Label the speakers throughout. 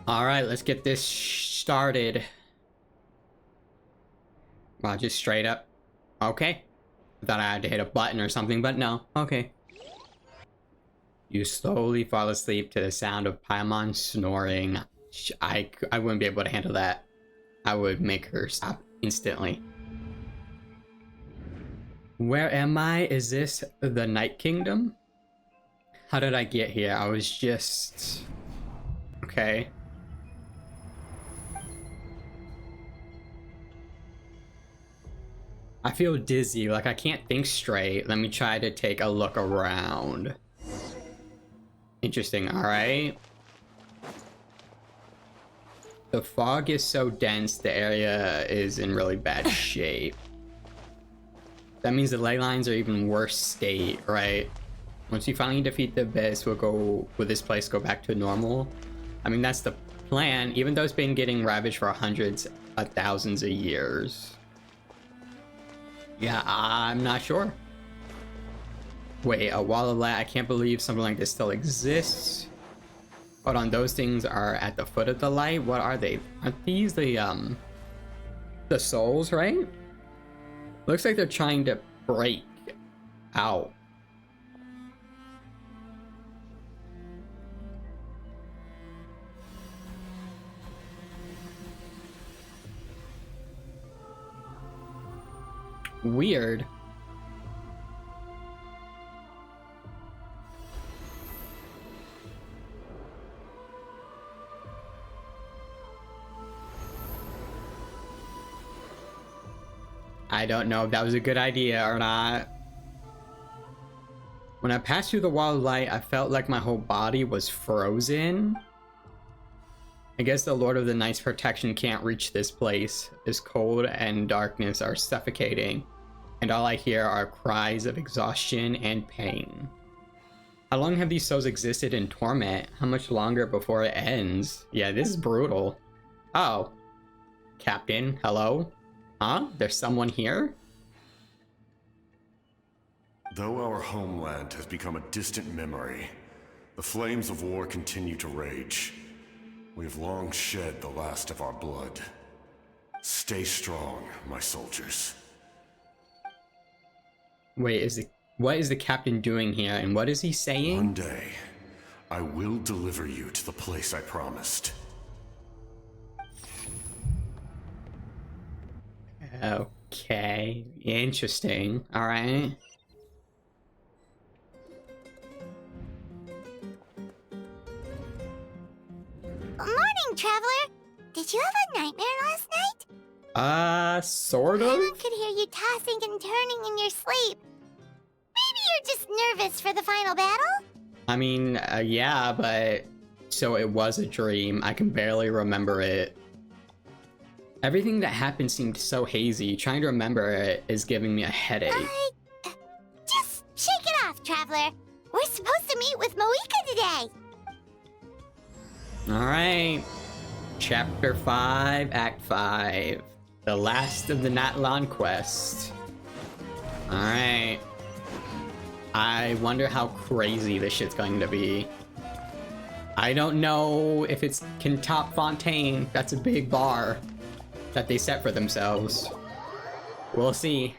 Speaker 1: Alright, let's get this started. Wow, just straight up. Okay. I thought I had to hit a button or something, but no. Okay. You slowly fall asleep to the sound of Paimon snoring. I wouldn't be able to handle that. I would make her stop instantly. Where am I? Is this the Night Kingdom? How did I get here? I was just... Okay. I feel dizzy, like I can't think straight. Let me try to take a look around. Interesting, alright. The fog is so dense, the area is in really bad shape. That means the ley lines are even worse state, right? Once you finally defeat the abyss, will this place go back to normal? I mean, that's the plan, even though it's been getting ravaged for hundreds of thousands of years. Yeah, I'm not sure. Wait, a wall of light? I can't believe something like this still exists. Hold on, those things are at the foot of the light? What are they? Aren't these the souls, right? Looks like they're trying to break out. Weird. I don't know if that was a good idea or not. When I passed through the wall of light, I felt like my whole body was frozen. I guess the Lord of the Night's protection can't reach this place. This cold and darkness are suffocating, and all I hear are cries of exhaustion and pain. How long have these souls existed in torment? How much longer before it ends? Yeah, this is brutal. Oh. Captain, hello? Huh? There's someone here?
Speaker 2: Though our homeland has become a distant memory, the flames of war continue to rage. We have long shed the last of our blood. Stay strong, my soldiers.
Speaker 1: Wait, what is the captain doing here, and what is he saying?
Speaker 2: One day, I will deliver you to the place I promised.
Speaker 1: Okay, interesting. All right.
Speaker 3: Morning, traveler. Did you have a nightmare last night?
Speaker 1: Sort of.
Speaker 3: I could hear you tossing and turning in your sleep. Maybe you're just nervous for the final battle?
Speaker 1: I mean, yeah, but so it was a dream. I can barely remember it. Everything that happened seemed so hazy. Trying to remember it is giving me a headache.
Speaker 3: Just shake it off, traveler. We're supposed to meet with Moika today.
Speaker 1: Alright. Chapter 5, Act 5. The last of the Natlan quest. Alright. I wonder how crazy this shit's going to be. I don't know if it can top Fontaine. That's a big bar that they set for themselves. We'll see.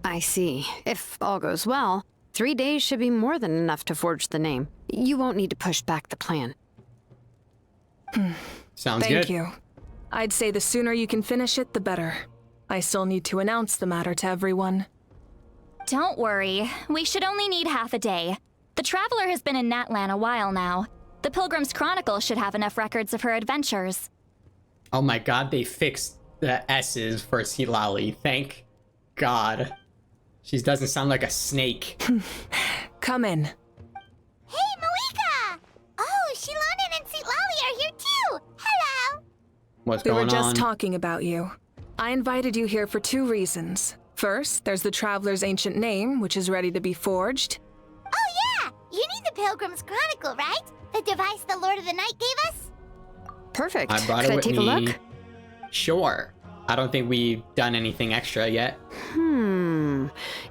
Speaker 4: I see. If all goes well, 3 days should be more than enough to forge the name. You won't need to push back the plan.
Speaker 1: Sounds good.
Speaker 5: Thank you. I'd say the sooner you can finish it, the better. I still need to announce the matter to everyone.
Speaker 6: Don't worry. We should only need half a day. The Traveler has been in Natlan a while now. The Pilgrim's Chronicle should have enough records of her adventures.
Speaker 1: Oh my god, they fixed the S's for Silali. Thank God. She doesn't sound like a snake.
Speaker 5: Come in.
Speaker 3: Hey, Moika! Oh, Shilonen and Sitlali are here too! Hello!
Speaker 1: What's
Speaker 5: We
Speaker 1: going
Speaker 5: were just
Speaker 1: on?
Speaker 5: talking about you. I invited you here for 2 reasons. First, there's the Traveler's ancient name, which is ready to be forged.
Speaker 3: Oh yeah! You need the Pilgrim's Chronicle, right? The device the Lord of the Night gave us?
Speaker 4: Perfect.
Speaker 1: I brought
Speaker 4: Could
Speaker 1: it
Speaker 4: I
Speaker 1: with
Speaker 4: take
Speaker 1: me.
Speaker 4: a look?
Speaker 1: Sure. I don't think we've done anything extra yet.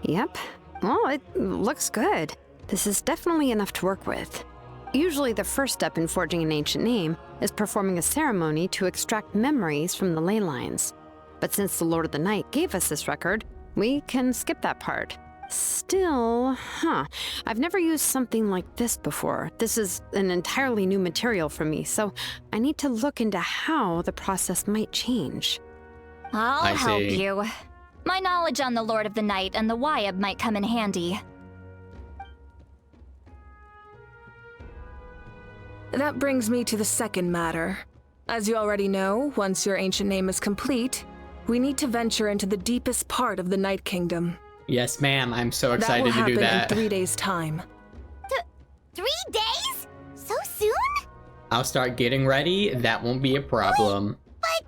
Speaker 4: Yep. Well, it looks good. This is definitely enough to work with. Usually the first step in forging an ancient name is performing a ceremony to extract memories from the ley lines. But since the Lord of the Night gave us this record, we can skip that part. Still, I've never used something like this before. This is an entirely new material for me, so I need to look into how the process might change.
Speaker 6: I'll help you. My knowledge on the Lord of the Night and the Wyab might come in handy.
Speaker 5: That brings me to the second matter. As you already know, once your ancient name is complete, we need to venture into the deepest part of the Night Kingdom.
Speaker 1: Yes, ma'am. I'm so excited to do that.
Speaker 5: That will happen in 3 days' time.
Speaker 3: 3 days? So soon?
Speaker 1: I'll start getting ready. That won't be a problem.
Speaker 3: But...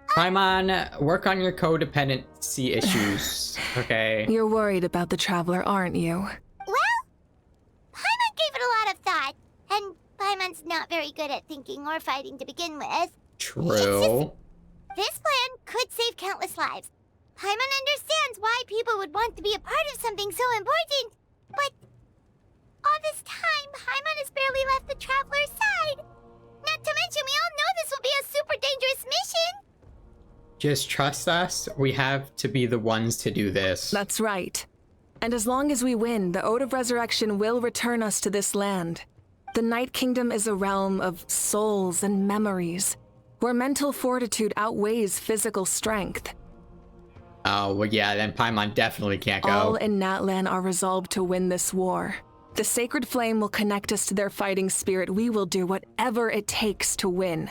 Speaker 1: Paimon, work on your codependency issues, okay?
Speaker 5: You're worried about the Traveler, aren't you?
Speaker 3: Well, Paimon gave it a lot of thought, and Paimon's not very good at thinking or fighting to begin with.
Speaker 1: True.
Speaker 3: This plan could save countless lives. Paimon understands why people would want to be a part of something so important, but all this time, Paimon has barely left the Traveler's side. Not to mention, we all know this will be a super dangerous mission.
Speaker 1: Just trust us. We have to be the ones to do this.
Speaker 5: That's right. And as long as we win, the Ode of Resurrection will return us to this land. The Night Kingdom is a realm of souls and memories, where mental fortitude outweighs physical strength.
Speaker 1: Oh, well, yeah, then Paimon definitely can't go.
Speaker 5: All in Natlan are resolved to win this war. The Sacred Flame will connect us to their fighting spirit. We will do whatever it takes to win.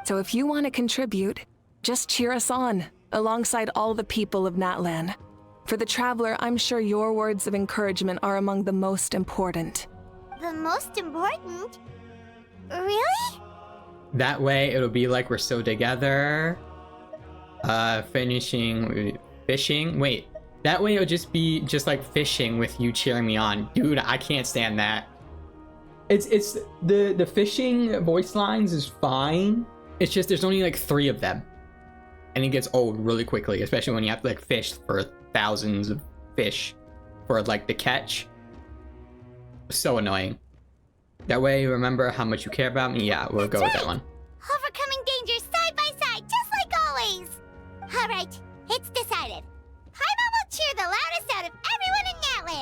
Speaker 5: So if you want to contribute, just cheer us on, alongside all the people of Natlan. For the Traveler, I'm sure your words of encouragement are among the most important.
Speaker 3: The most important? Really?
Speaker 1: That way, it'll be like we're still together. Fishing. Wait, that way it'll just be just like fishing with you cheering me on. Dude, I can't stand that. It's the fishing voice lines is fine. It's just there's only like 3 of them. And it gets old really quickly, especially when you have to like fish for thousands of fish for like the catch. So annoying. That way, remember how much you care about me. Yeah, we'll go with that one.
Speaker 3: Overcoming dangers side by side, just like always. All right, it's decided. Paimon will cheer the loudest out of everyone in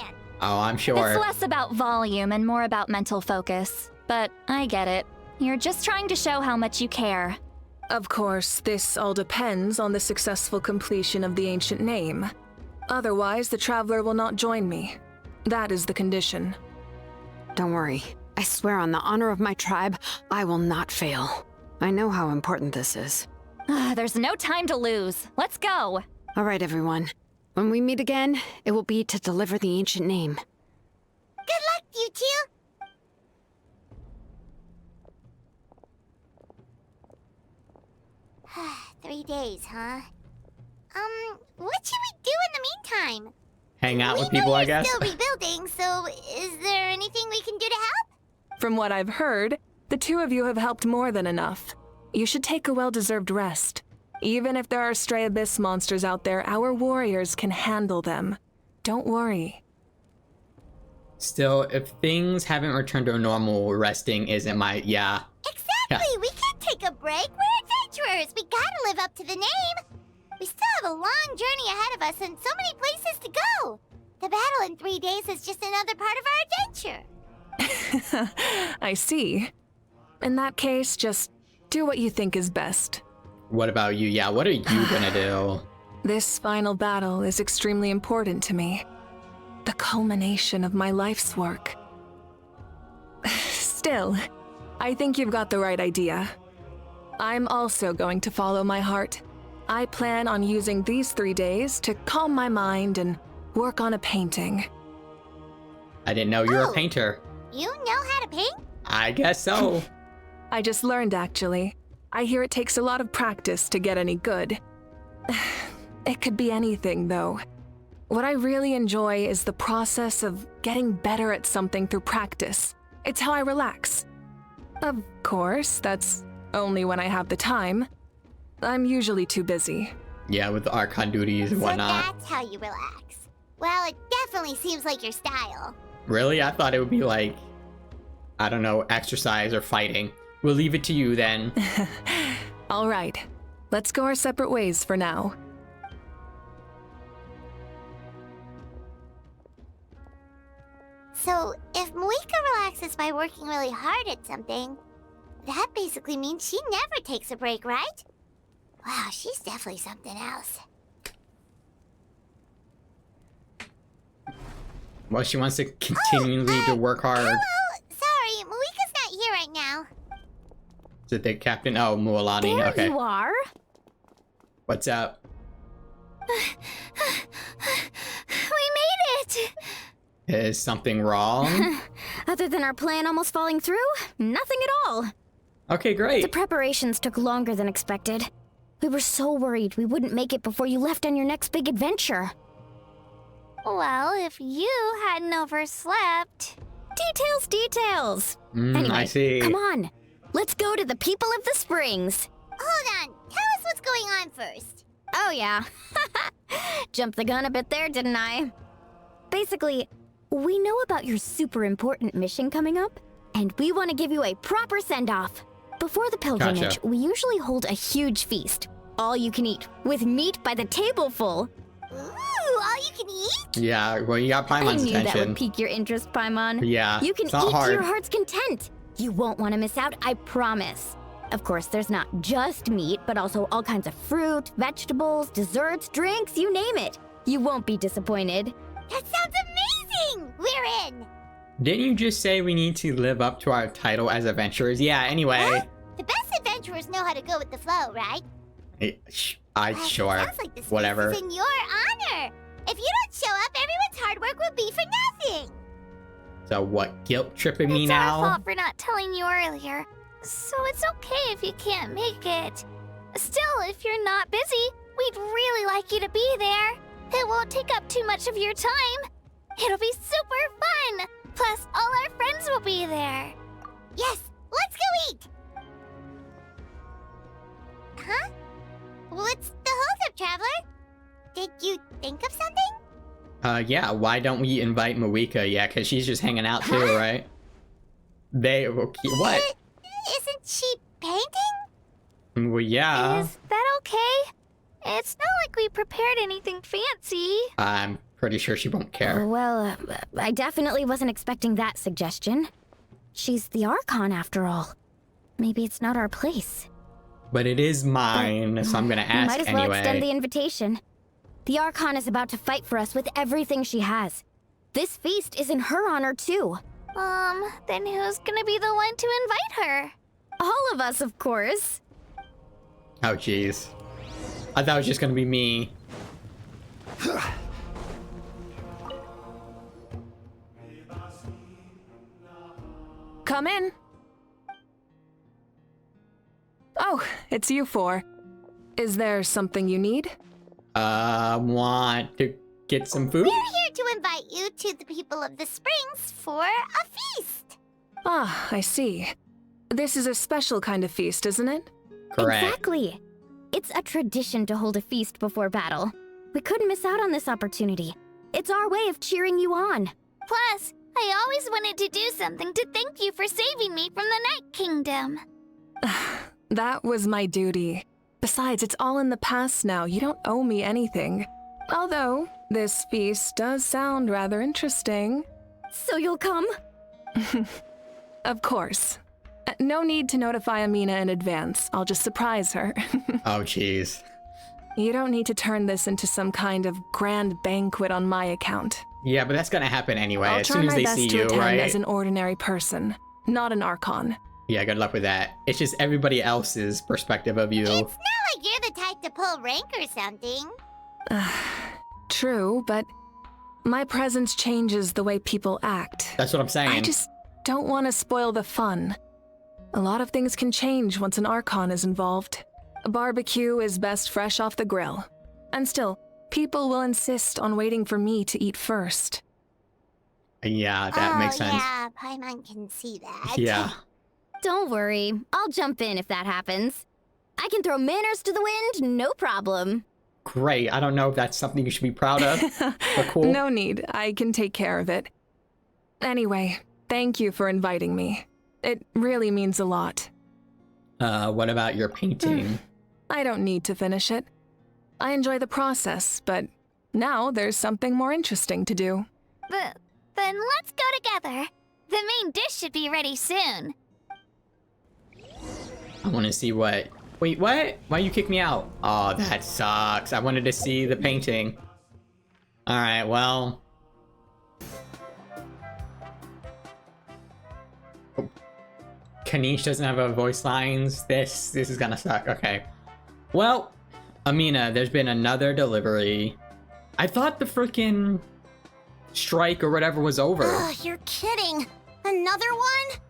Speaker 3: Natlan.
Speaker 1: Oh, I'm sure.
Speaker 6: It's less about volume and more about mental focus. But I get it. You're just trying to show how much you care.
Speaker 5: Of course, this all depends on the successful completion of the ancient name. Otherwise, the Traveler will not join me. That is the condition.
Speaker 4: Don't worry. I swear on the honor of my tribe, I will not fail. I know how important this is.
Speaker 6: There's no time to lose. Let's go.
Speaker 4: All right, everyone. When we meet again, it will be to deliver the ancient name.
Speaker 3: Good luck, you two. Three days, huh? What should we do in the meantime?
Speaker 1: Hang out with people, I guess.
Speaker 3: We're still rebuilding, so is there anything we can do to help?
Speaker 5: From what I've heard, the 2 of you have helped more than enough. You should take a well-deserved rest. Even if there are stray abyss monsters out there, our warriors can handle them. Don't worry.
Speaker 1: Still, if things haven't returned to normal, resting isn't my... Yeah.
Speaker 3: Exactly! We can't take a break! We're adventurers! We gotta live up to the name! We still have a long journey ahead of us and so many places to go! The battle in 3 days is just another part of our adventure!
Speaker 5: I see. In that case, just do what you think is best.
Speaker 1: What about you? Yeah, what are you gonna do?
Speaker 5: This final battle is extremely important to me. The culmination of my life's work. Still, I think you've got the right idea. I'm also going to follow my heart. I plan on using these 3 days to calm my mind and work on a painting.
Speaker 1: I didn't know you were a painter.
Speaker 3: You know how to paint?
Speaker 1: I guess so.
Speaker 5: I just learned, actually. I hear it takes a lot of practice to get any good. It could be anything, though. What I really enjoy is the process of getting better at something through practice. It's how I relax. Of course, that's only when I have the time. I'm usually too busy.
Speaker 1: Yeah, with the Archon duties and whatnot.
Speaker 3: So that's how you relax. Well, it definitely seems like your style.
Speaker 1: Really? I thought it would be like, I don't know, exercise or fighting. We'll leave it to you then.
Speaker 5: All right. Let's go our separate ways for now.
Speaker 3: So, if Moika relaxes by working really hard at something, that basically means she never takes a break, right? Wow, she's definitely something else.
Speaker 1: Well, she wants to continually to work hard.
Speaker 3: Hello! Sorry, Moika's not here right now.
Speaker 1: Is it the captain? Oh, Mualani.
Speaker 6: There
Speaker 1: Okay.
Speaker 6: you are.
Speaker 1: What's up?
Speaker 6: We made it!
Speaker 1: Is something wrong?
Speaker 7: Other than our plan almost falling through, nothing at all.
Speaker 1: Okay,
Speaker 7: The
Speaker 1: great.
Speaker 7: preparations took longer than expected. We were so worried we wouldn't make it before you left on your next big adventure.
Speaker 3: Well, if you hadn't overslept...
Speaker 7: Details!
Speaker 1: I
Speaker 7: Anyway,
Speaker 1: see.
Speaker 7: come on. Let's go to the people of the springs.
Speaker 3: Hold on, tell us what's going on first.
Speaker 7: Oh yeah. Jumped the gun a bit there, didn't I? Basically, we know about your super important mission coming up, and we want to give you a proper send-off. Before the pilgrimage,
Speaker 1: Gotcha.
Speaker 7: we usually hold a huge feast. All you can eat, with meat by the tableful.
Speaker 3: Ooh, all you can eat?
Speaker 1: Yeah, well, you got
Speaker 7: I
Speaker 1: Paimon's
Speaker 7: knew that
Speaker 1: attention.
Speaker 7: would pique your interest, Paimon.
Speaker 1: Yeah,
Speaker 7: You can
Speaker 1: it's not
Speaker 7: eat
Speaker 1: hard.
Speaker 7: to your heart's content. You won't want to miss out, I promise. Of course, there's not just meat, but also all kinds of fruit, vegetables, desserts, drinks, you name it. You won't be disappointed.
Speaker 3: That sounds amazing! We're in!
Speaker 1: Didn't you just say we need to live up to our title as adventurers? Yeah, anyway.
Speaker 3: Huh? The best adventurers know how to go with the flow, right? Well,
Speaker 1: Sure.
Speaker 3: Sounds like this
Speaker 1: Whatever.
Speaker 3: is in your honor. If you don't show up, everyone's hard work will be for nothing.
Speaker 1: So what, guilt tripping me
Speaker 3: It's
Speaker 1: now?
Speaker 3: our fault for not telling you earlier. So it's okay if you can't make it. Still, if you're not busy, we'd really like you to be there. It won't take up too much of your time. It'll be super fun. Plus, all our friends will be there. Yes, let's go eat. Huh? What's the holdup, Traveler? Did you think of something?
Speaker 1: Yeah, why don't we invite Moika? Yeah, because she's just hanging out too, right? What?
Speaker 3: Isn't she painting?
Speaker 1: Well, yeah.
Speaker 3: Is that okay? It's not like we prepared anything fancy.
Speaker 1: I'm pretty sure she won't care.
Speaker 7: Well, I definitely wasn't expecting that suggestion. She's the Archon, after all. Maybe it's not our place.
Speaker 1: But it is mine, so I'm gonna ask
Speaker 7: Might as well
Speaker 1: anyway.
Speaker 7: extend the invitation. The Archon is about to fight for us with everything she has. This feast is in her honor, too.
Speaker 3: Then who's gonna be the one to invite her?
Speaker 7: All of us, of course.
Speaker 1: Oh, jeez. I thought it was just gonna be me.
Speaker 5: Come in. Oh, it's you four. Is there something you need?
Speaker 1: Want to get some food?
Speaker 3: We're here to invite you to the people of the springs for a feast.
Speaker 5: Ah, I see. This is a special kind of feast, isn't it?
Speaker 1: Correct.
Speaker 7: Exactly. It's a tradition to hold a feast before battle. We couldn't miss out on this opportunity. It's our way of cheering you on.
Speaker 3: Plus, I always wanted to do something to thank you for saving me from the Night Kingdom.
Speaker 5: That was my duty. Besides, it's all in the past now. You don't owe me anything. Although, this feast does sound rather interesting.
Speaker 7: So you'll come?
Speaker 5: Of course. No need to notify Amina in advance. I'll just surprise her.
Speaker 1: Oh, jeez.
Speaker 5: You don't need to turn this into some kind of grand banquet on my account.
Speaker 1: Yeah, but that's gonna happen anyway.
Speaker 5: I'll
Speaker 1: As
Speaker 5: try
Speaker 1: soon as
Speaker 5: my
Speaker 1: they
Speaker 5: best
Speaker 1: see
Speaker 5: to
Speaker 1: you,
Speaker 5: attend
Speaker 1: right?
Speaker 5: as an ordinary person, not an Archon.
Speaker 1: Yeah, good luck with that. It's just everybody else's perspective of you.
Speaker 3: It's not like you're the type to pull rank or something.
Speaker 5: True, but my presence changes the way people act.
Speaker 1: That's what I'm saying.
Speaker 5: I just don't want to spoil the fun. A lot of things can change once an Archon is involved. A barbecue is best fresh off the grill. And still, people will insist on waiting for me to eat first.
Speaker 1: Yeah, that makes sense.
Speaker 3: Yeah, Paimon can see that.
Speaker 1: Yeah.
Speaker 7: Don't worry. I'll jump in if that happens. I can throw manners to the wind, no problem.
Speaker 1: Great. I don't know if that's something you should be proud of, but cool.
Speaker 5: No need. I can take care of it. Anyway, thank you for inviting me. It really means a lot.
Speaker 1: What about your painting?
Speaker 5: I don't need to finish it. I enjoy the process, but now there's something more interesting to do.
Speaker 3: Then let's go together. The main dish should be ready soon.
Speaker 1: I want to see what... Wait, what? Why you kick me out? Oh, that sucks. I wanted to see the painting. Alright, well... Kanish doesn't have a voice lines. This is gonna suck. Okay. Well, Amina, there's been another delivery. I thought the freaking strike or whatever was over.
Speaker 3: Ugh, you're kidding. Another one?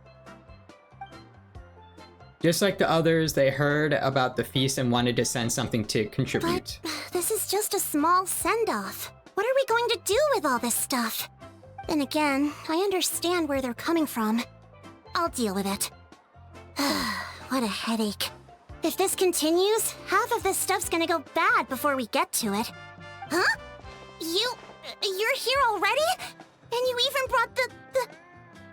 Speaker 1: Just like the others, they heard about the feast and wanted to send something to contribute.
Speaker 3: But this is just a small send-off. What are we going to do with all this stuff? Then again, I understand where they're coming from. I'll deal with it. What a headache. If this continues, half of this stuff's gonna go bad before we get to it. Huh? You're here already? And you even brought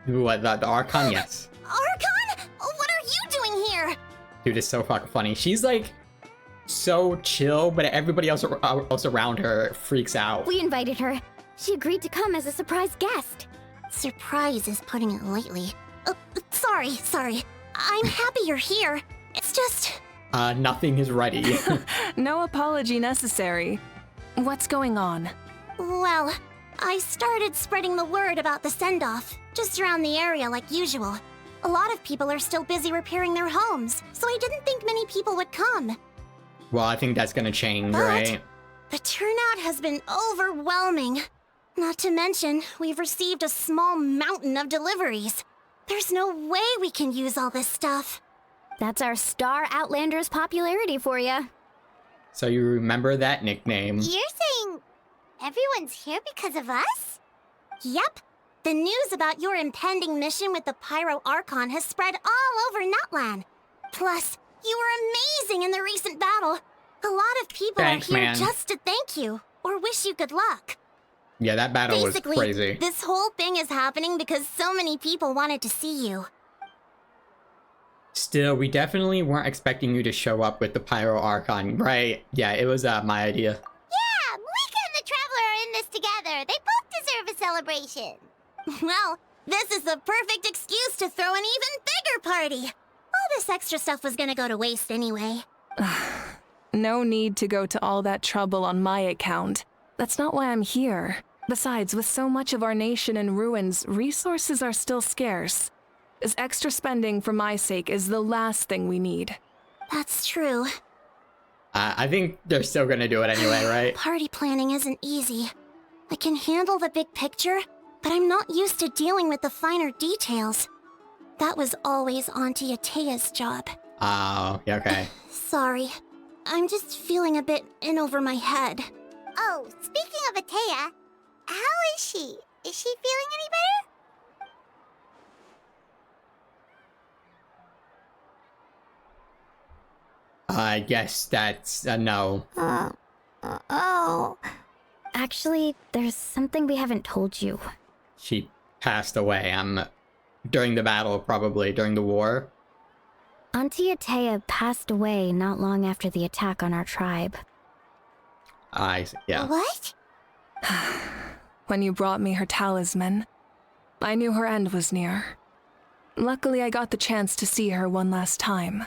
Speaker 1: What, the Archon? Yes.
Speaker 3: Archon? What are you doing here?
Speaker 1: Dude, it's so fucking funny. She's like so chill, but everybody else around her freaks out.
Speaker 7: We invited her. She agreed to come as a surprise guest.
Speaker 3: Surprise is putting it lightly. Sorry. I'm happy you're here. It's just...
Speaker 1: Nothing is ready.
Speaker 5: No apology necessary. What's going on?
Speaker 3: Well, I started spreading the word about the send-off, just around the area like usual. A lot of people are still busy repairing their homes, so I didn't think many people would come.
Speaker 1: Well, I think that's gonna change,
Speaker 3: But
Speaker 1: right?
Speaker 3: the turnout has been overwhelming. Not to mention, we've received a small mountain of deliveries. There's no way we can use all this stuff.
Speaker 7: That's our Star Outlander's popularity for you.
Speaker 1: So you remember that nickname.
Speaker 3: You're saying everyone's here because of us? Yep. The news about your impending mission with the Pyro Archon has spread all over Natlan. Plus, you were amazing in the recent battle. A lot of people
Speaker 1: Thanks,
Speaker 3: are here
Speaker 1: man.
Speaker 3: just to thank you, or wish you good luck.
Speaker 1: Yeah, that battle
Speaker 3: Basically,
Speaker 1: was crazy.
Speaker 3: this whole thing is happening because so many people wanted to see you.
Speaker 1: Still, we definitely weren't expecting you to show up with the Pyro Archon, right? Yeah, it was my idea.
Speaker 3: Yeah, Mika and the Traveler are in this together. They both deserve a celebration. Well, this is the perfect excuse to throw an even bigger party. All this extra stuff was gonna go to waste anyway.
Speaker 5: No need to go to all that trouble on my account. That's not why I'm here. Besides, with so much of our nation in ruins, resources are still scarce. This extra spending for my sake is the last thing we need.
Speaker 3: That's true.
Speaker 1: I think they're still gonna do it anyway, right?
Speaker 3: Party planning isn't easy. I can handle the big picture, but I'm not used to dealing with the finer details. That was always Auntie Atea's job.
Speaker 1: Oh, yeah, okay.
Speaker 3: Sorry. I'm just feeling a bit in over my head. Oh, speaking of Atea, how is she? Is she feeling any better?
Speaker 1: I guess that's a no.
Speaker 3: Oh.
Speaker 7: Actually, there's something we haven't told you.
Speaker 1: She passed away. During the battle, probably during the war.
Speaker 7: Auntie Atea passed away not long after the attack on our tribe.
Speaker 1: Yeah.
Speaker 3: What?
Speaker 5: When you brought me her talisman, I knew her end was near. Luckily, I got the chance to see her one last time.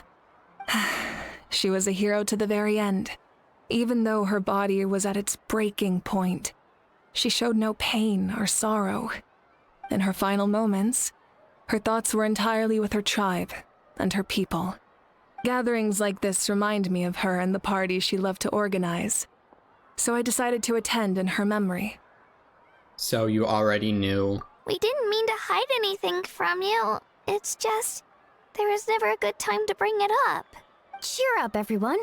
Speaker 5: She was a hero to the very end. Even though her body was at its breaking point, she showed no pain or sorrow. In her final moments, her thoughts were entirely with her tribe and her people. Gatherings like this remind me of her and the parties she loved to organize. So I decided to attend in her memory.
Speaker 1: So you already knew.
Speaker 3: We didn't mean to hide anything from you. It's just, there was never a good time to bring it up.
Speaker 7: Cheer up, everyone.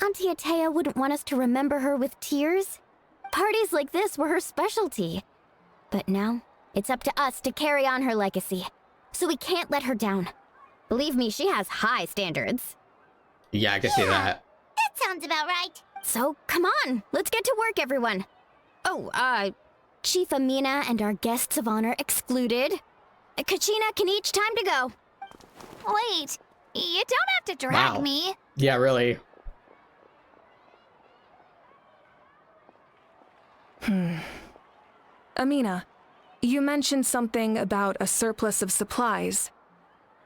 Speaker 7: Auntie Atea wouldn't want us to remember her with tears. Parties like this were her specialty. But now, it's up to us to carry on her legacy. So we can't let her down. Believe me, she has high standards.
Speaker 1: Yeah, I can see that.
Speaker 3: That sounds about right.
Speaker 7: So, come on, let's get to work, everyone. Oh, Chief Amina and our guests of honor excluded. Kachina can each time to go.
Speaker 3: Wait, you don't have to drag
Speaker 1: Wow.
Speaker 3: me.
Speaker 1: Yeah, really.
Speaker 5: Amina, you mentioned something about a surplus of supplies.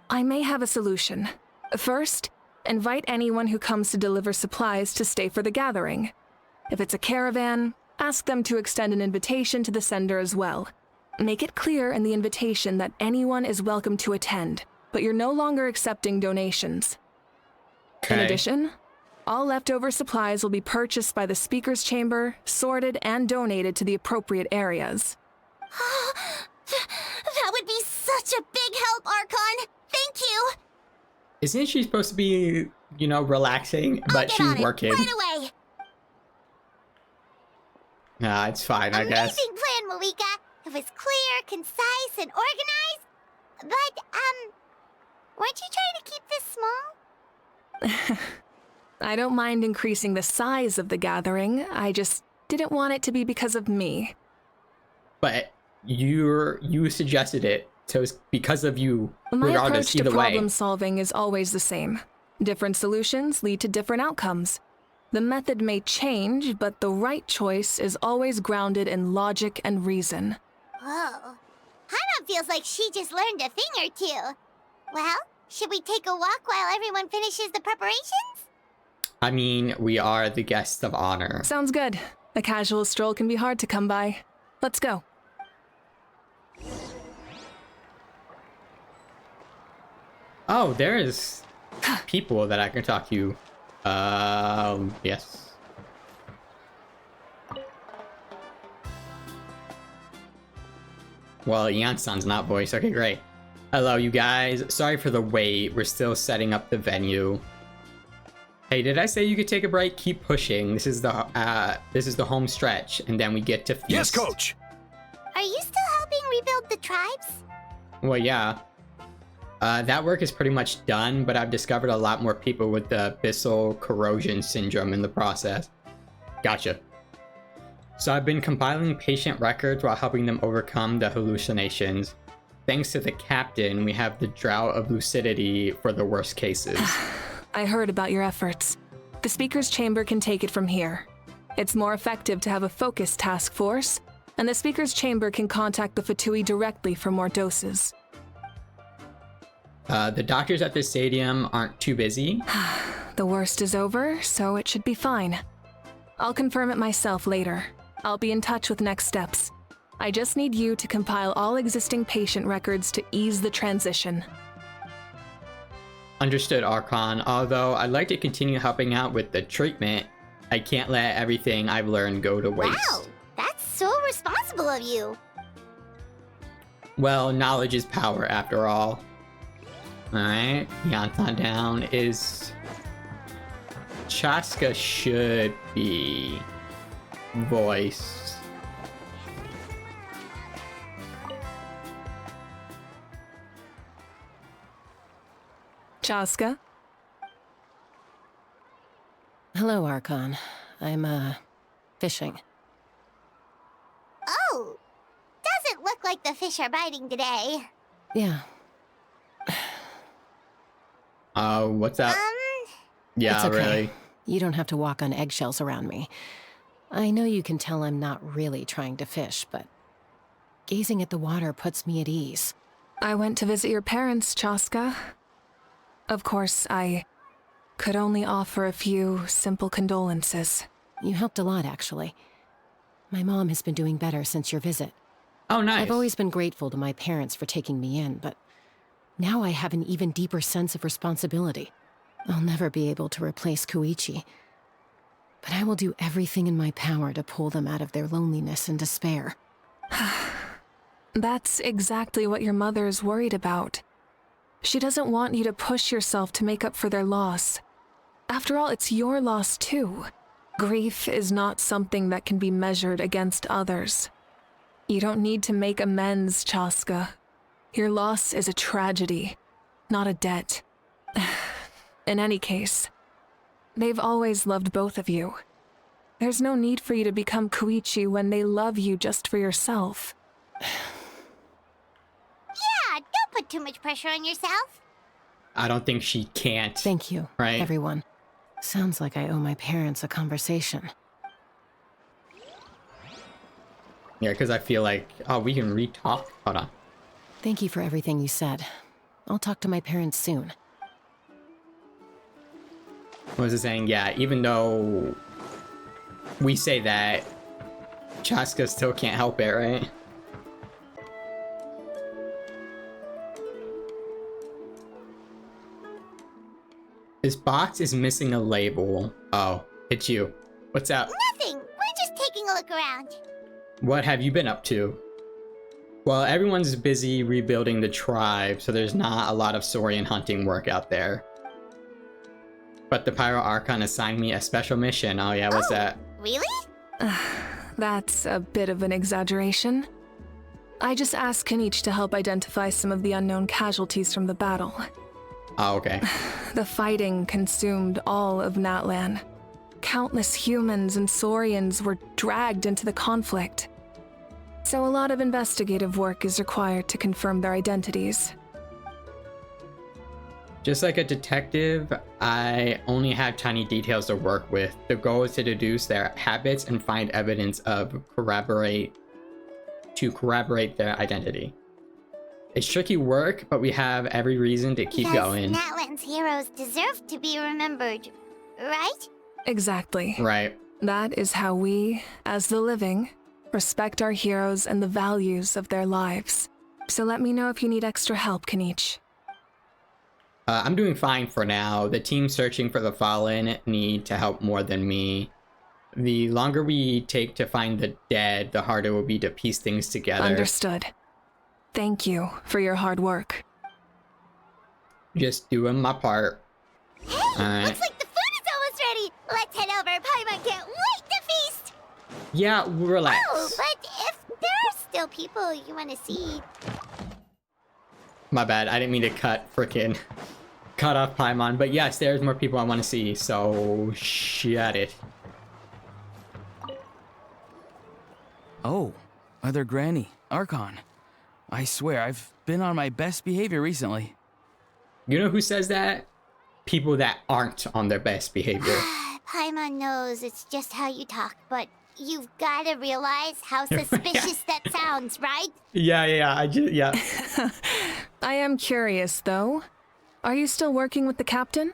Speaker 5: I may have a solution. First, invite anyone who comes to deliver supplies to stay for the gathering. If it's a caravan, ask them to extend an invitation to the sender as well. Make it clear in the invitation that anyone is welcome to attend, but you're no longer accepting donations. In
Speaker 1: Okay.
Speaker 5: addition, all leftover supplies will be purchased by the speaker's chamber, sorted, and donated to the appropriate areas.
Speaker 3: That would be such a big help, Archon. Thank you.
Speaker 1: Isn't she supposed to be, you know, relaxing?
Speaker 3: I'll
Speaker 1: But
Speaker 3: get
Speaker 1: she's
Speaker 3: on it
Speaker 1: working.
Speaker 3: right away.
Speaker 1: Nah, it's fine, I guess.
Speaker 3: Amazing plan, Malika. It was clear, concise, and organized. But, weren't you trying to keep this small?
Speaker 5: I don't mind increasing the size of the gathering, I just didn't want it to be because of me.
Speaker 1: But you suggested it, so it's because of you,
Speaker 5: My
Speaker 1: regardless,
Speaker 5: approach to
Speaker 1: either way.
Speaker 5: problem solving is always the same. Different solutions lead to different outcomes. The method may change, but the right choice is always grounded in logic and reason.
Speaker 3: Whoa. Hana feels like she just learned a thing or two. Well, should we take a walk while everyone finishes the preparations?
Speaker 1: I mean, we are the guests of honor.
Speaker 5: Sounds good. A casual stroll can be hard to come by. Let's go.
Speaker 1: Oh, there is people that I can talk to. Yes. Well, Yansan's not voice. Okay, great. Hello, you guys. Sorry for the wait. We're still setting up the venue. Hey, did I say you could take a break? Keep pushing. This is the home stretch, and then we get to feast.
Speaker 8: Yes, coach.
Speaker 3: Are you still helping rebuild the tribes?
Speaker 1: Well, yeah. That work is pretty much done, but I've discovered a lot more people with the abyssal corrosion syndrome in the process. Gotcha. So I've been compiling patient records while helping them overcome the hallucinations. Thanks to the captain, we have the drought of lucidity for the worst cases.
Speaker 5: I heard about your efforts. The speaker's chamber can take it from here. It's more effective to have a focused task force, and the speaker's chamber can contact the Fatui directly for more doses.
Speaker 1: The doctors at the stadium aren't too busy.
Speaker 5: The worst is over, so it should be fine. I'll confirm it myself later. I'll be in touch with next steps. I just need you to compile all existing patient records to ease the transition.
Speaker 1: Understood, Archon. Although I'd like to continue helping out with the treatment, I can't let everything I've learned go to waste.
Speaker 3: Wow, that's so responsible of you.
Speaker 1: Well, knowledge is power after all. Alright, Yansan down. Is Chaska should be voice.
Speaker 5: Chaska?
Speaker 9: Hello, Archon. I'm, fishing.
Speaker 3: Oh, doesn't look like the fish are biting today.
Speaker 9: Yeah,
Speaker 1: What's up? Yeah,
Speaker 9: it's okay.
Speaker 1: really.
Speaker 9: You don't have to walk on eggshells around me. I know you can tell I'm not really trying to fish, but gazing at the water puts me at ease.
Speaker 5: I went to visit your parents, Chaska. Of course, I could only offer a few simple condolences.
Speaker 9: You helped a lot, actually. My mom has been doing better since your visit.
Speaker 1: Oh, nice.
Speaker 9: I've always been grateful to my parents for taking me in, but now I have an even deeper sense of responsibility. I'll never be able to replace Koichi, but I will do everything in my power to pull them out of their loneliness and despair.
Speaker 5: That's exactly what your mother is worried about. She doesn't want you to push yourself to make up for their loss. After all, it's your loss too. Grief is not something that can be measured against others. You don't need to make amends, Chaska. Your loss is a tragedy, not a debt. In any case, they've always loved both of you. There's no need for you to become Koichi when they love you just for yourself.
Speaker 3: Yeah, don't put too much pressure on yourself.
Speaker 1: I don't think she can't.
Speaker 9: Thank you,
Speaker 1: Right.
Speaker 9: everyone. Sounds like I owe my parents a conversation.
Speaker 1: Yeah, because I feel like, oh, we can re-talk. Hold on.
Speaker 9: Thank you for everything you said. I'll talk to my parents soon.
Speaker 1: What was it saying? Yeah, even though we say that, Chaska still can't help it, right? This box is missing a label. Oh, it's you. What's up?
Speaker 3: Nothing. We're just taking a look around.
Speaker 1: What have you been up to? Well, everyone's busy rebuilding the tribe, so there's not a lot of saurian hunting work out there. But the Pyro Archon assigned me a special mission. Oh yeah, what's that?
Speaker 3: Really?
Speaker 5: That's a bit of an exaggeration. I just asked Kanich to help identify some of the unknown casualties from the battle.
Speaker 1: Oh, okay.
Speaker 5: The fighting consumed all of Natlan. Countless humans and saurians were dragged into the conflict. So a lot of investigative work is required to confirm their identities.
Speaker 1: Just like a detective, I only have tiny details to work with. The goal is to deduce their habits and find evidence of corroborate their identity. It's tricky work, but we have every reason to keep going.
Speaker 3: Natlan's heroes deserve to be remembered, right?
Speaker 5: Exactly.
Speaker 1: Right.
Speaker 5: That is how we, as the living, respect our heroes and the values of their lives. So let me know if you need extra help, Kanich.
Speaker 1: I'm doing fine for now. The team searching for the fallen need to help more than me. The longer we take to find the dead, the harder it will be to piece things together.
Speaker 5: Understood. Thank you for your hard work.
Speaker 1: Just doing my part.
Speaker 3: Hey,
Speaker 1: Alright.
Speaker 3: looks like the food is almost ready. Let's head over. Paimon can't wait to feast.
Speaker 1: Yeah, relax.
Speaker 3: Oh, but if there are still people you want to see,
Speaker 1: My bad, I didn't mean to cut off Paimon, but yes, there's more people I want to see, so shut it.
Speaker 8: Oh, Mother Granny, Archon. I swear, I've been on my best behavior recently.
Speaker 1: You know who says that? People that aren't on their best behavior.
Speaker 3: Paimon knows it's just how you talk, but you've got to realize how suspicious that sounds, right?
Speaker 1: Yeah,
Speaker 5: I am curious, though. Are you still working with the captain?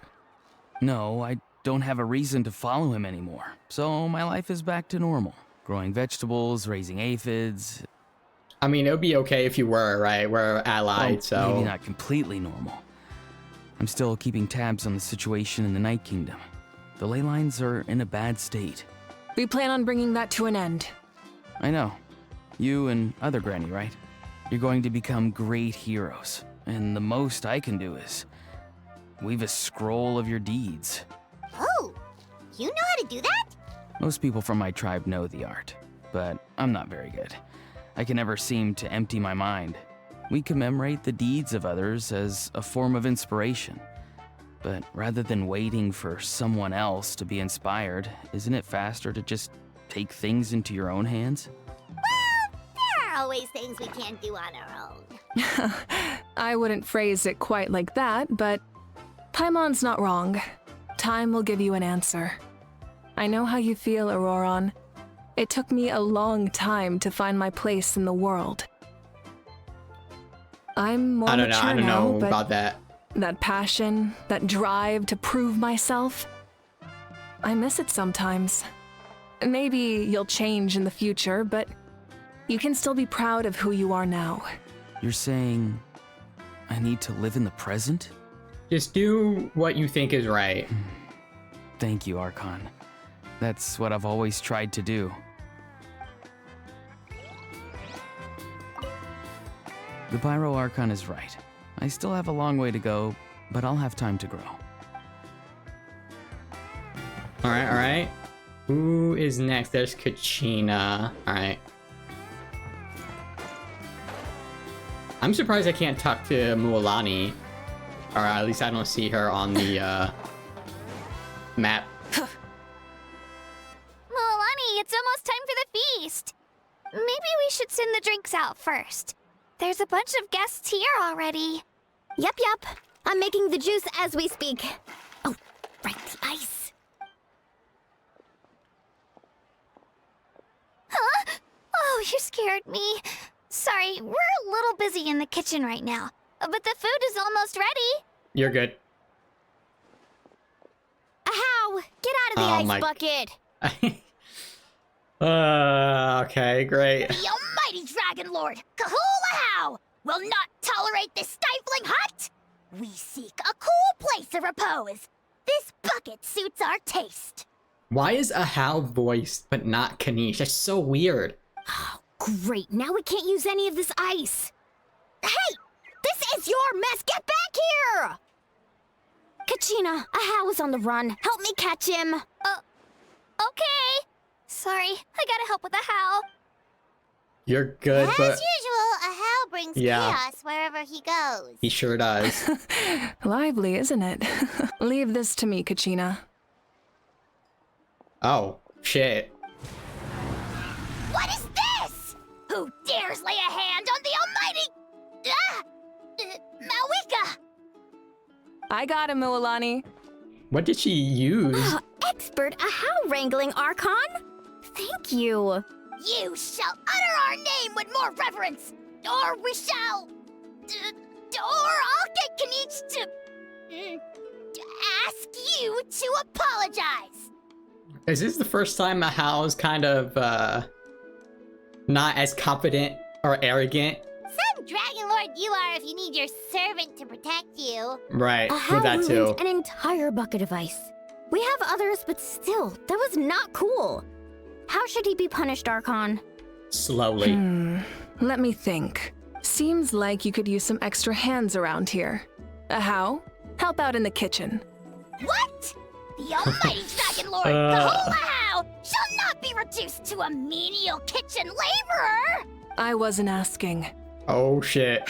Speaker 8: No, I don't have a reason to follow him anymore, so my life is back to normal. Growing vegetables, raising aphids.
Speaker 1: I mean, it would be okay if you were, right? We're allied,
Speaker 8: Well,
Speaker 1: so...
Speaker 8: maybe not completely normal. I'm still keeping tabs on the situation in the Night Kingdom. The ley lines are in a bad state.
Speaker 5: We plan on bringing that to an end.
Speaker 8: I know. You and other Granny, right? You're going to become great heroes, and the most I can do is weave a scroll of your deeds.
Speaker 3: Oh, you know how to do that?
Speaker 8: Most people from my tribe know the art, but I'm not very good. I can never seem to empty my mind. We commemorate the deeds of others as a form of inspiration. But rather than waiting for someone else to be inspired, isn't it faster to just take things into your own hands?
Speaker 3: Well, there are always things we can't do on our own.
Speaker 5: I wouldn't phrase it quite like that, but Paimon's not wrong. Time will give you an answer. I know how you feel, Auroron. It took me a long time to find my place in the world. I'm more
Speaker 1: I don't
Speaker 5: mature
Speaker 1: know
Speaker 5: now, but
Speaker 1: about that.
Speaker 5: that passion, that drive to prove myself, I miss it sometimes. Maybe you'll change in the future, but you can still be proud of who you are now.
Speaker 8: You're saying I need to live in the present?
Speaker 1: Just do what you think is right.
Speaker 8: Thank you, Archon. That's what I've always tried to do. The Pyro Archon is right. I still have a long way to go, but I'll have time to grow.
Speaker 1: Alright. Who is next? There's Kachina. Alright. I'm surprised I can't talk to Mualani. Or at least I don't see her on the map.
Speaker 3: Mulan, we should send the drinks out first. There's a bunch of guests here already.
Speaker 7: Yep. I'm making the juice as we speak. Oh, right, the ice.
Speaker 3: Huh? Oh, you scared me. Sorry, we're a little busy in the kitchen right now. But the food is almost ready.
Speaker 1: You're good.
Speaker 7: Ahow! Get out of the ice bucket!
Speaker 1: Okay, great.
Speaker 3: The almighty Dragon Lord, Kahulahow, will not tolerate this stifling hut. We seek a cool place of repose. This bucket suits our taste.
Speaker 1: Why is Ahau voiced but not Kanish? That's so weird.
Speaker 7: Oh, great. Now we can't use any of this ice. Hey! This is your mess! Get back here! Kachina, Ahau is on the run. Help me catch him.
Speaker 3: Okay. Sorry, I gotta help with the how.
Speaker 1: You're good,
Speaker 3: As
Speaker 1: but
Speaker 3: usual, Ahau brings chaos wherever he goes.
Speaker 1: he sure does.
Speaker 5: Lively, isn't it? Leave this to me, Kachina.
Speaker 1: Oh, shit.
Speaker 3: What is this? Who dares lay a hand on the almighty... Mawika?
Speaker 5: I got him, Mualani.
Speaker 1: What did she use?
Speaker 7: Expert Ahau wrangling, Archon? Thank you.
Speaker 3: You shall utter our name with more reverence, or we shall... or I'll get Kanich to ask you to apologize.
Speaker 1: Is this the first time Ahau's kind of, not as confident or arrogant?
Speaker 3: Some Dragon Lord you are if you need your servant to protect you.
Speaker 1: Right,
Speaker 7: Ahau
Speaker 1: with that too.
Speaker 7: ruined an entire bucket of ice. We have others, but still, that was not cool. How should he be punished, Archon?
Speaker 1: Slowly.
Speaker 5: Let me think. Seems like you could use some extra hands around here. Ahau, help out in the kitchen.
Speaker 3: What? The almighty Dragon Lord, Kahulahau, shall not be reduced to a menial kitchen laborer!
Speaker 5: I wasn't asking.
Speaker 1: Oh shit.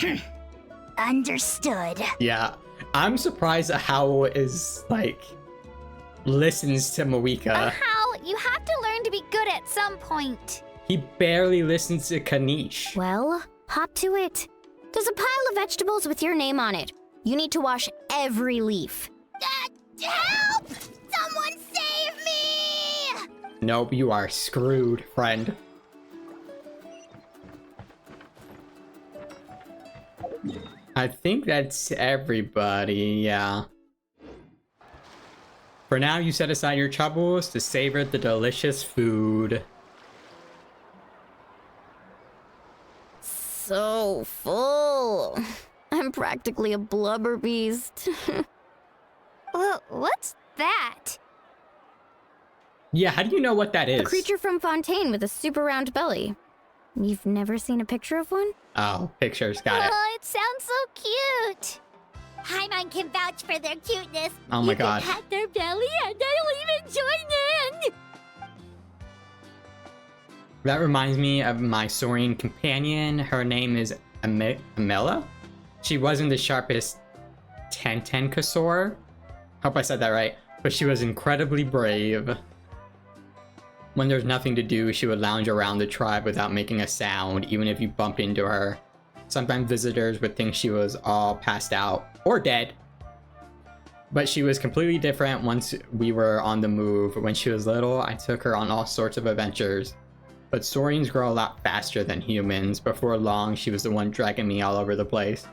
Speaker 3: Understood.
Speaker 1: Yeah. I'm surprised Ahau is, like, listens to Mawika.
Speaker 3: Ahau, you have to learn to be good at some point.
Speaker 1: He barely listens to Kanish.
Speaker 7: Well, hop to it. There's a pile of vegetables with your name on it. You need to wash every leaf.
Speaker 3: Help! Someone save me!
Speaker 1: Nope, you are screwed, friend. I think that's everybody, yeah. For now, you set aside your troubles to savor the delicious food.
Speaker 7: So full. I'm practically a blubber beast.
Speaker 3: What's that?
Speaker 1: Yeah, how do you know what that is?
Speaker 7: A creature from Fontaine with a super round belly. You've never seen a picture of one?
Speaker 1: Oh, pictures, got it.
Speaker 3: Oh, it sounds so cute. Paimon can vouch for their cuteness.
Speaker 1: Oh my
Speaker 3: You
Speaker 1: god.
Speaker 3: can pat their belly and I'll even join in.
Speaker 1: That reminds me of my Saurian companion. Her name is Amela. She wasn't the sharpest Tentenkasaur. Hope I said that right. But she was incredibly brave. When there's nothing to do, she would lounge around the tribe without making a sound, even if you bumped into her. Sometimes visitors would think she was all passed out or dead. But she was completely different once we were on the move. When she was little, I took her on all sorts of adventures. But Saurians grow a lot faster than humans. Before long, she was the one dragging me all over the place.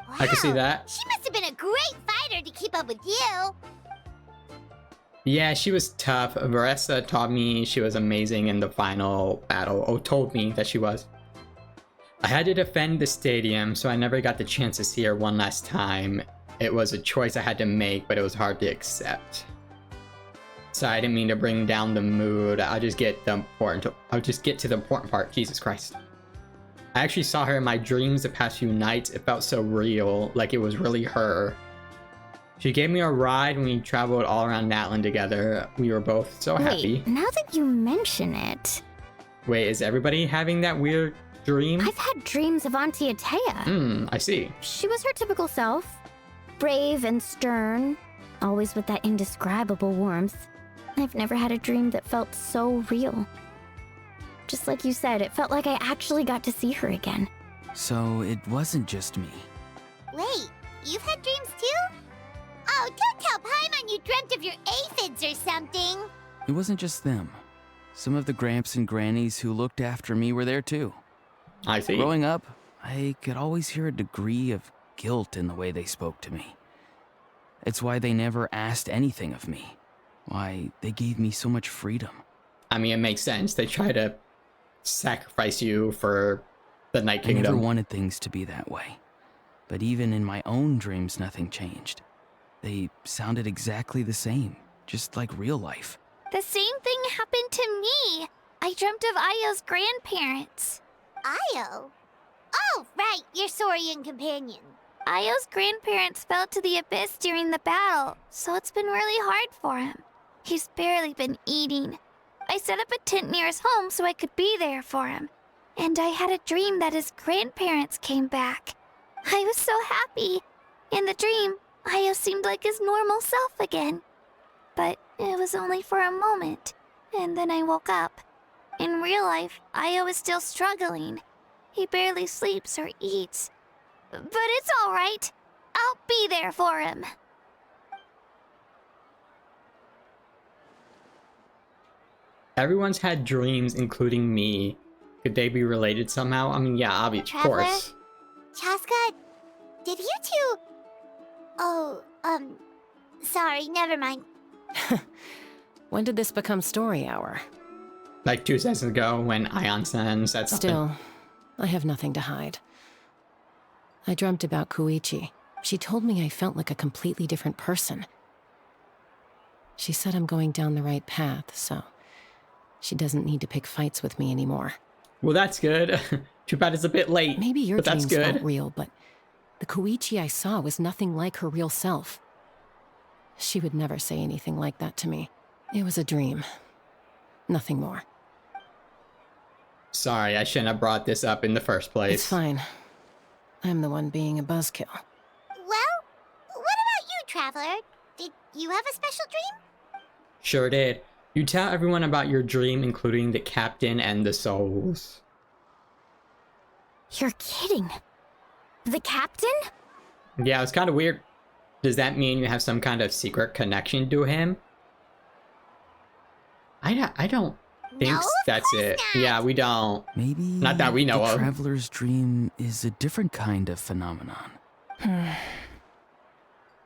Speaker 3: Wow,
Speaker 1: I can see that.
Speaker 3: She must have been a great fighter to keep up with you.
Speaker 1: Yeah, she was tough. Varessa taught me she was amazing in the final battle. Oh, told me that she was. I had to defend the stadium, so I never got the chance to see her one last time. It was a choice I had to make, but it was hard to accept. So I didn't mean to bring down the mood. I'll just get to the important part. Jesus Christ. I actually saw her in my dreams the past few nights. It felt so real, like it was really her. She gave me a ride when we traveled all around Natlan together. We were both so happy.
Speaker 7: Wait, now that you mention it...
Speaker 1: Wait, is everybody having that weird dream?
Speaker 7: I've had dreams of Auntie Atea.
Speaker 1: I see.
Speaker 7: She was her typical self. Brave and stern. Always with that indescribable warmth. I've never had a dream that felt so real. Just like you said, it felt like I actually got to see her again.
Speaker 8: So it wasn't just me.
Speaker 3: Wait, you've had dreams too? Oh, don't tell Paimon you dreamt of your aphids or something.
Speaker 8: It wasn't just them. Some of the Gramps and Grannies who looked after me were there too.
Speaker 1: I see.
Speaker 8: Growing up, I could always hear a degree of guilt in the way they spoke to me. It's why they never asked anything of me. Why they gave me so much freedom.
Speaker 1: I mean, it makes sense. They try to sacrifice you for the Night
Speaker 8: I
Speaker 1: Kingdom.
Speaker 8: never wanted things to be that way. But even in my own dreams, nothing changed. They sounded exactly the same, just like real life.
Speaker 3: The same thing happened to me. I dreamt of Io's grandparents. Io? Oh, right, your Saurian companion. Io's grandparents fell to the abyss during the battle, so it's been really hard for him. He's barely been eating. I set up a tent near his home so I could be there for him. And I had a dream that his grandparents came back. I was so happy. In the dream, Io seemed like his normal self again. But it was only for a moment, and then I woke up. In real life, Io is still struggling. He barely sleeps or eats. But it's all right. I'll be there for him.
Speaker 1: Everyone's had dreams, including me. Could they be related somehow? I mean, yeah, obviously, of
Speaker 3: Traveler?
Speaker 1: course.
Speaker 3: Chaska, did you two... Oh, sorry, never mind.
Speaker 9: When did this become story hour?
Speaker 1: Like 2 seconds ago when Ion-san said something.
Speaker 9: Still, I have nothing to hide. I dreamt about Koichi. She told me I felt like a completely different person. She said I'm going down the right path, so she doesn't need to pick fights with me anymore.
Speaker 1: Well, that's good. Too bad it's a bit late.
Speaker 9: Maybe your
Speaker 1: but that's
Speaker 9: dreams
Speaker 1: good.
Speaker 9: felt real, but the Koichi I saw was nothing like her real self. She would never say anything like that to me. It was a dream. Nothing more.
Speaker 1: Sorry, I shouldn't have brought this up in the first place.
Speaker 9: It's fine. I'm the one being a buzzkill.
Speaker 3: Well, what about you, Traveler? Did you have a special dream?
Speaker 1: Sure did. You tell everyone about your dream, including the captain and the souls.
Speaker 7: You're kidding. The captain?
Speaker 1: Yeah, it's kind of weird. Does that mean you have some kind of secret connection to him? I don't think
Speaker 3: No, of
Speaker 1: that's
Speaker 3: course
Speaker 1: it.
Speaker 3: not.
Speaker 1: Yeah, we don't.
Speaker 8: Maybe
Speaker 1: Not that we know
Speaker 8: the
Speaker 1: of.
Speaker 8: traveler's dream is a different kind of phenomenon.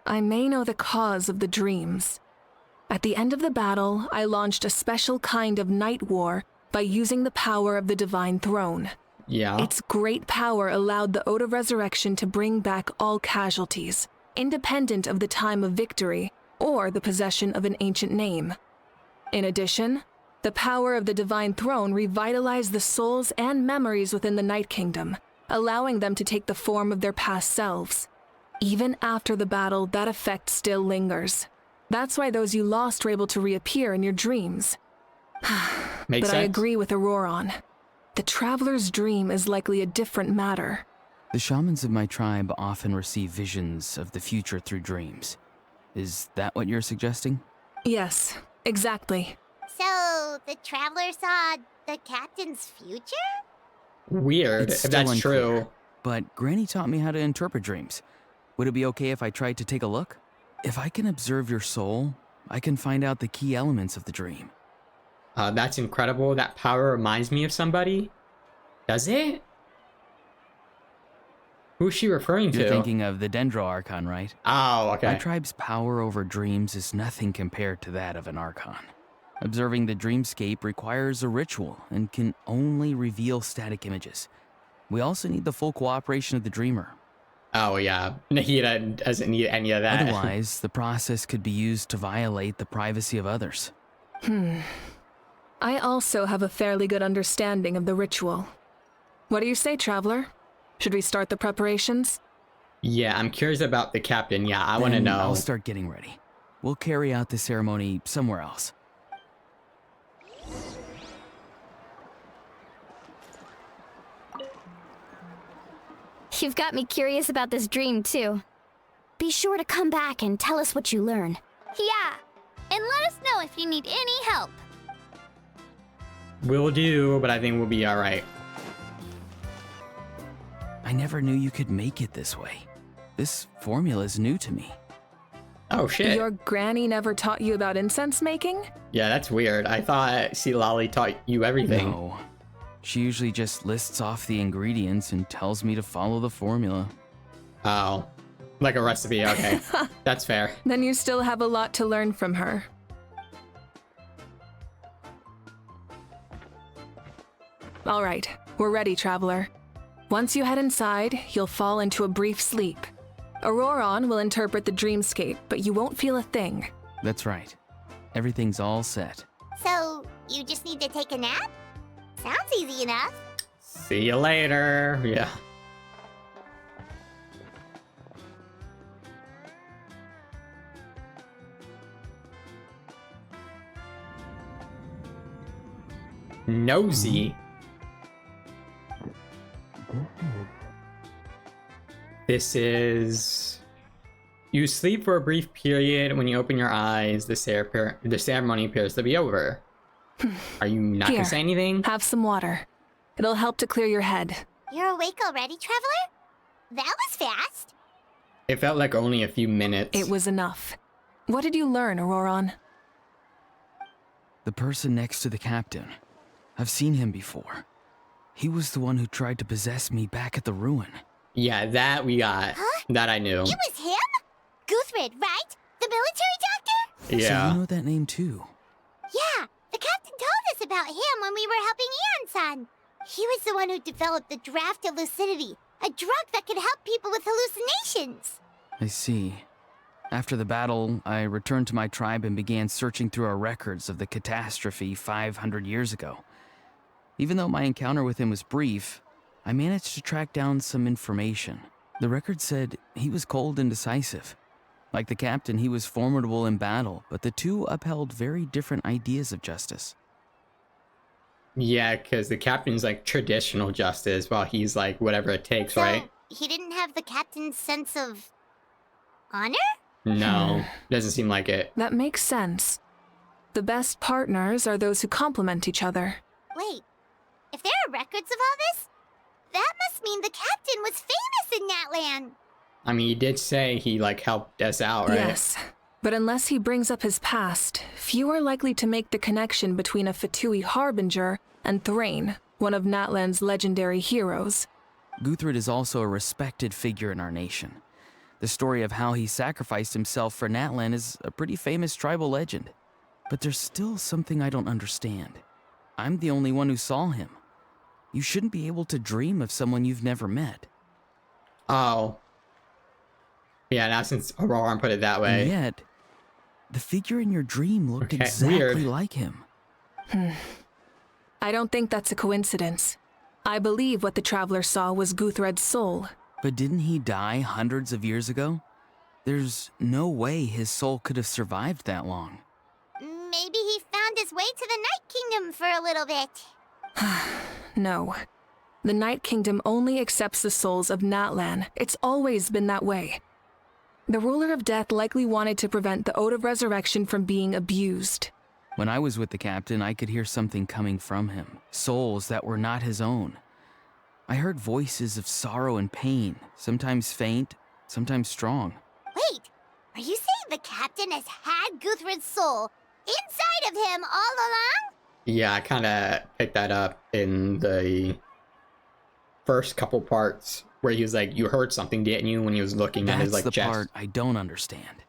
Speaker 5: I may know the cause of the dreams. At the end of the battle, I launched a special kind of night war by using the power of the Divine Throne.
Speaker 1: Yeah.
Speaker 5: Its great power allowed the Ode of Resurrection to bring back all casualties, independent of the time of victory or the possession of an ancient name. In addition, the power of the Divine Throne revitalized the souls and memories within the Night Kingdom, allowing them to take the form of their past selves. Even after the battle, that effect still lingers. That's why those you lost were able to reappear in your dreams.
Speaker 1: Makes
Speaker 5: But
Speaker 1: sense.
Speaker 5: I agree with Auroron. The Traveler's dream is likely a different matter.
Speaker 8: The shamans of my tribe often receive visions of the future through dreams. Is that what you're suggesting?
Speaker 5: Yes, exactly.
Speaker 3: So, the Traveler saw the captain's future?
Speaker 1: Weird,
Speaker 8: It's
Speaker 1: if
Speaker 8: still
Speaker 1: that's
Speaker 8: unclear,
Speaker 1: true.
Speaker 8: But Granny taught me how to interpret dreams. Would it be okay if I tried to take a look? If I can observe your soul, I can find out the key elements of the dream.
Speaker 1: That's incredible. That power reminds me of somebody. Does it? Who's she referring
Speaker 8: You're
Speaker 1: to?
Speaker 8: thinking of the Dendro Archon, right?
Speaker 1: Oh,
Speaker 8: My
Speaker 1: okay.
Speaker 8: tribe's power over dreams is nothing compared to that of an Archon. Observing the dreamscape requires a ritual and can only reveal static images. We also need the full cooperation of the dreamer.
Speaker 1: Oh, yeah. Nahida doesn't need any of that.
Speaker 8: Otherwise, the process could be used to violate the privacy of others.
Speaker 5: I also have a fairly good understanding of the ritual. What do you say, Traveler? Should we start the preparations?
Speaker 1: Yeah, I'm curious about the captain. Yeah, I want to
Speaker 8: Then
Speaker 1: know.
Speaker 8: I'll start getting ready. We'll carry out the ceremony somewhere else.
Speaker 7: You've got me curious about this dream, too. Be sure to come back and tell us what you learn.
Speaker 3: Yeah, and let us know if you need any help.
Speaker 1: Will do, but I think we'll be alright.
Speaker 8: I never knew you could make it this way. This formula is new to me.
Speaker 1: Oh shit.
Speaker 5: Your granny never taught you about incense making?
Speaker 1: Yeah, that's weird. I thought Lolly taught you everything.
Speaker 8: No. She usually just lists off the ingredients and tells me to follow the formula.
Speaker 1: Oh. Like a recipe, okay. That's fair.
Speaker 5: Then you still have a lot to learn from her. All right, we're ready, Traveler. Once you head inside, you'll fall into a brief sleep. Auroron will interpret the dreamscape, but you won't feel a thing.
Speaker 8: That's right. Everything's all set.
Speaker 3: So, you just need to take a nap? Sounds easy enough.
Speaker 1: See you later. Yeah. Nosy. This is... You sleep for a brief period. When you open your eyes, the ceremony appears to be over. Are you not
Speaker 5: Here,
Speaker 1: gonna say anything?
Speaker 5: have some water. It'll help to clear your head.
Speaker 3: You're awake already, Traveler? That was fast.
Speaker 1: It felt like only a few minutes.
Speaker 5: It was enough. What did you learn, Auroron?
Speaker 8: The person next to the captain. I've seen him before. He was the one who tried to possess me back at the ruin.
Speaker 1: Yeah, that we got.
Speaker 3: Huh?
Speaker 1: That I knew.
Speaker 3: It was him? Guthrid, right? The military doctor?
Speaker 1: Yeah.
Speaker 8: So you know that name too?
Speaker 3: Yeah, the captain told us about him when we were helping Eon-san. He was the one who developed the draft of lucidity, a drug that could help people with hallucinations.
Speaker 8: I see. After the battle, I returned to my tribe and began searching through our records of the catastrophe 500 years ago. Even though my encounter with him was brief, I managed to track down some information. The record said he was cold and decisive. Like the captain, he was formidable in battle, but the two upheld very different ideas of justice.
Speaker 1: Yeah, because the captain's like traditional justice, while he's like whatever it takes,
Speaker 3: So,
Speaker 1: right?
Speaker 3: he didn't have the captain's sense of... honor?
Speaker 1: No, doesn't seem like it.
Speaker 5: That makes sense. The best partners are those who complement each other.
Speaker 3: Wait, if there are records of all this, that must mean the captain was famous in Natlan.
Speaker 1: I mean, he did say he like helped us out, right?
Speaker 5: Yes, but unless he brings up his past, few are likely to make the connection between a Fatui harbinger and Thrain, one of Natlan's legendary heroes.
Speaker 8: Guthrid is also a respected figure in our nation. The story of how he sacrificed himself for Natlan is a pretty famous tribal legend. But there's still something I don't understand. I'm the only one who saw him. You shouldn't be able to dream of someone you've never met.
Speaker 1: Oh. Yeah, now since Auroran put it that way.
Speaker 8: And yet, the figure in your dream looked
Speaker 1: Okay,
Speaker 8: exactly
Speaker 1: weird.
Speaker 8: like him.
Speaker 5: I don't think that's a coincidence. I believe what the Traveler saw was Guthred's soul.
Speaker 8: But didn't he die hundreds of years ago? There's no way his soul could have survived that long.
Speaker 3: Maybe he found his way to the Night Kingdom for a little bit.
Speaker 5: No. The Night Kingdom only accepts the souls of Natlan. It's always been that way. The Ruler of Death likely wanted to prevent the Ode of Resurrection from being abused.
Speaker 8: When I was with the captain, I could hear something coming from him. Souls that were not his own. I heard voices of sorrow and pain, sometimes faint, sometimes strong.
Speaker 3: Wait, are you saying the captain has had Guthrid's soul inside of him all along?
Speaker 1: Yeah, I kind of picked that up in the first couple parts where he was like, you heard something, didn't you, when he was looking at his
Speaker 8: That's
Speaker 1: like
Speaker 8: the
Speaker 1: chest.
Speaker 8: part I don't understand.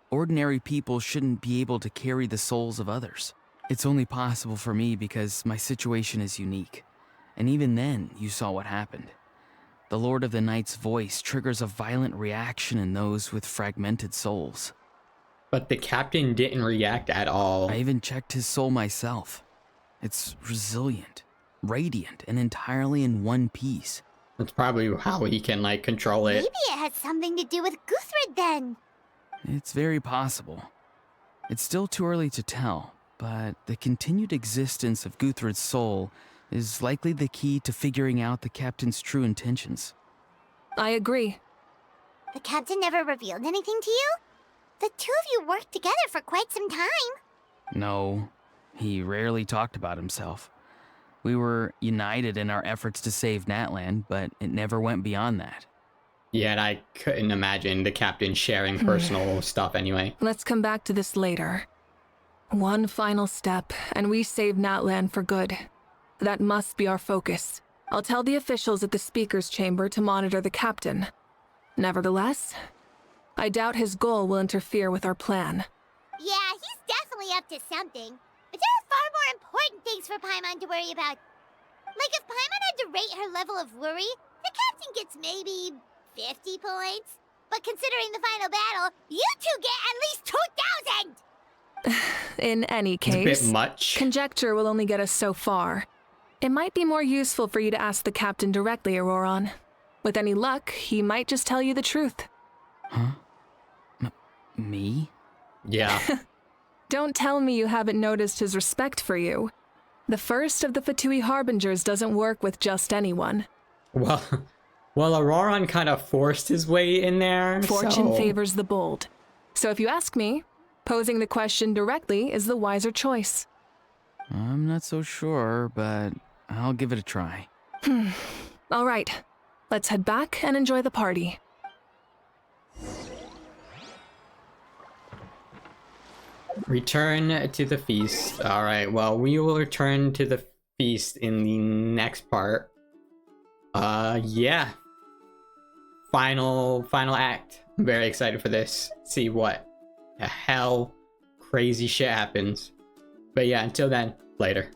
Speaker 8: Ordinary people shouldn't be able to carry the souls of others. It's only possible for me because my situation is unique. And even then, you saw what happened. The Lord of the Night's voice triggers a violent reaction in those with fragmented souls.
Speaker 1: But the captain didn't react at all.
Speaker 8: I even checked his soul myself. It's resilient, radiant, and entirely in one piece.
Speaker 1: That's probably how he can like control it.
Speaker 3: Maybe it has something to do with Guthrid then.
Speaker 8: It's very possible. It's still too early to tell, but the continued existence of Guthrid's soul is likely the key to figuring out the captain's true intentions.
Speaker 5: I agree.
Speaker 3: The captain never revealed anything to you? The two of you worked together for quite some time.
Speaker 8: No, he rarely talked about himself. We were united in our efforts to save Natlan, but it never went beyond that.
Speaker 1: Yeah, and I couldn't imagine the captain sharing personal stuff anyway.
Speaker 5: Let's come back to this later. One final step, and we save Natlan for good. That must be our focus. I'll tell the officials at the speaker's chamber to monitor the captain. Nevertheless, I doubt his goal will interfere with our plan.
Speaker 3: Yeah, he's definitely up to something. But there are far more important things for Paimon to worry about. Like if Paimon had to rate her level of worry, the captain gets maybe 50 points. But considering the final battle, you two get at least 2,000!
Speaker 5: In any
Speaker 1: It's a
Speaker 5: case,
Speaker 1: bit much.
Speaker 5: conjecture will only get us so far. It might be more useful for you to ask the captain directly, Auroron. With any luck, he might just tell you the truth.
Speaker 8: Huh? Me?
Speaker 1: Yeah.
Speaker 5: Don't tell me you haven't noticed his respect for you. The first of the Fatui Harbingers doesn't work with just anyone.
Speaker 1: Well, Auroron kind of forced his way in there.
Speaker 5: Fortune
Speaker 1: so...
Speaker 5: favors the bold. So if you ask me, posing the question directly is the wiser choice.
Speaker 8: I'm not so sure, but I'll give it a try.
Speaker 5: All right, let's head back and enjoy the party.
Speaker 1: Return to the feast. All right, well, we will return to the feast in the next part. Yeah. Final act. I'm very excited for this. See what the hell crazy shit happens. But yeah, until then, later.